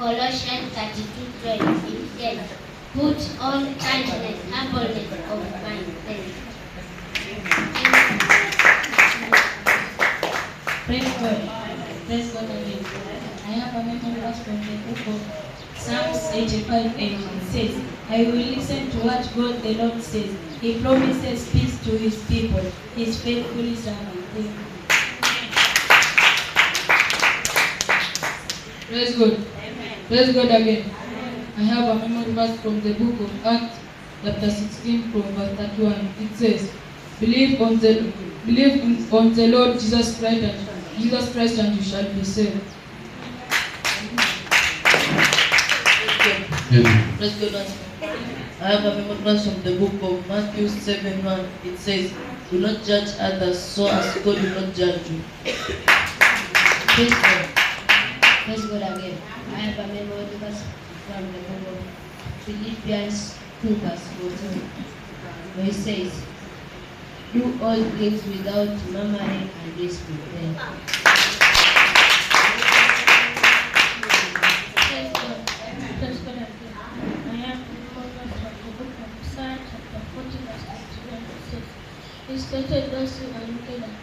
Colossians 32:12. Instead, put on kindness, humbleness of mind. Praise God. Praise God again. I have a memory verse from the book of Psalms 85:8. It says, I will listen to what God the Lord says. He promises peace to his people. He is faithfully serving. Thank you. Praise God. Praise God again. I have a memory verse from the book of Acts, chapter 16, from verse 31. It says, Believe on the Lord Jesus Christ, and you shall be saved. Praise God. I have a memory verse from the book of Matthew 7:1. It says, Do not judge others, so as God will not judge you. Praise God. Praise God again. I have a memory verse from the book of Philippians 2 verse 14. Where it says, Do all things without murmuring and disputing. Praise God. Praise God again. I have a memory from the book of Isaiah chapter 40 verse 21. It says, He scattered those who are wicked and